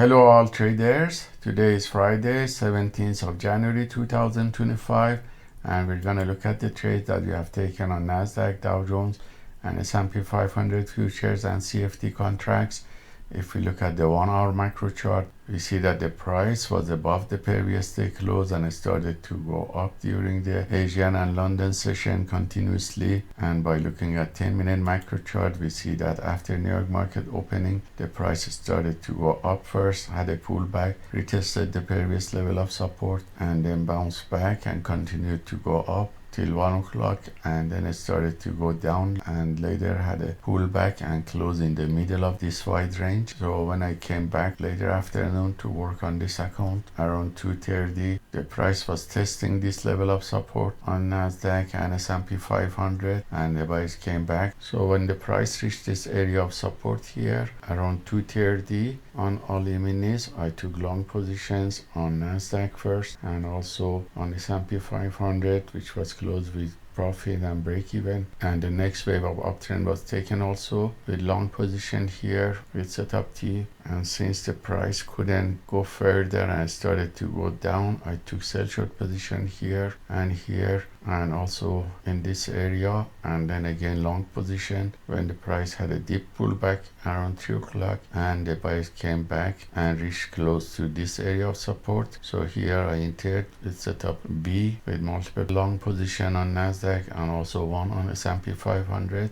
Hello all traders, today is Friday 17th of January 2025 and we're going to look at the trades that we have taken on Nasdaq, Dow Jones and S&P 500 futures and CFD contracts. If we look at the 1 hour macro chart, we see that the price was above the previous day close and it started to go up during the Asian and London session continuously. And by looking at 10-minute macro chart, we see that after New York market opening, the price started to go up first, had a pullback, retested the previous level of support and then bounced back and continued to go up till 1 o'clock, and then it started to go down and later had a pullback and closed in the middle of this wide range. So when I came back later afternoon to work on this account around 2:30, the price was testing this level of support on Nasdaq and S&P 500 and the buyers came back. So when the price reached this area of support here around 2:30 on all E-minis, I took long positions on Nasdaq first and also on S&P 500, which was closed with profit and break even, and the next wave of uptrend was taken also with long position here with setup T. And since the price couldn't go further and started to go down, I took sell short position here and also in this area, and then again long position when the price had a deep pullback around 3 o'clock and the buyers came back and reached close to this area of support. So here I entered with setup B with multiple long position on Nasdaq and also one on S&P 500,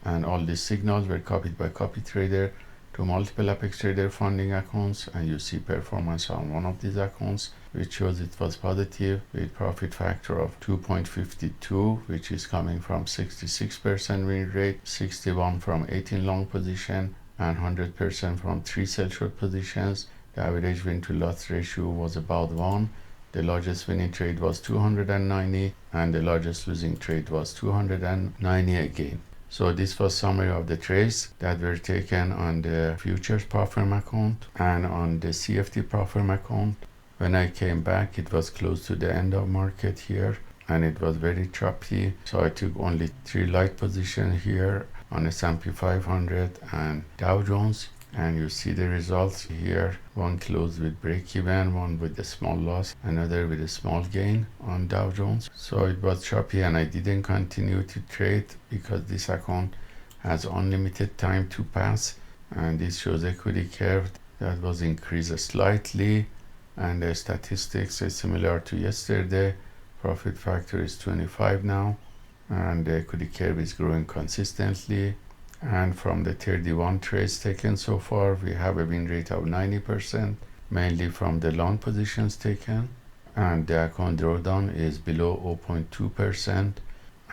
and all these signals were copied by copy trader to multiple Apex Trader funding accounts, and you see performance on one of these accounts which shows it was positive with profit factor of 2.52, which is coming from 66% win rate, 61 from 18 long position and 100% from 3 sell short positions. The average win to loss ratio was about 1. The largest winning trade was 290 and the largest losing trade was 290 again. So this was summary of the trades that were taken on the futures prop firm account and on the CFD prop firm account. When I came back, it was close to the end of market here and it was very choppy. So I took only 3 light positions here on S&P 500 and Dow Jones. And you see the results here. One closed with break even, one with a small loss, another with a small gain on Dow Jones. So it was choppy and I didn't continue to trade because this account has unlimited time to pass. And this shows equity curve that was increased slightly and the statistics is similar to yesterday. Profit factor is 25 now and the equity curve is growing consistently. And from the 31 trades taken so far, we have a win rate of 90%, mainly from the long positions taken. And the account drawdown is below 0.2%.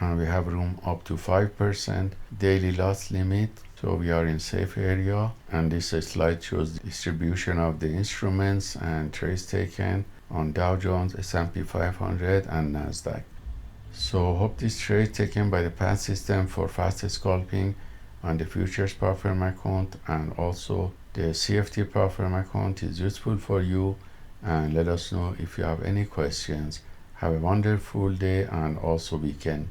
And we have room up to 5% daily loss limit. So we are in safe area. And this slide shows the distribution of the instruments and trades taken on Dow Jones, S&P 500 and Nasdaq. So hope this trade taken by the PAAT system for fast scalping on the futures prop firm account and also the CFD prop firm account is useful for you, and let us know if you have any questions. Have a wonderful day and also weekend.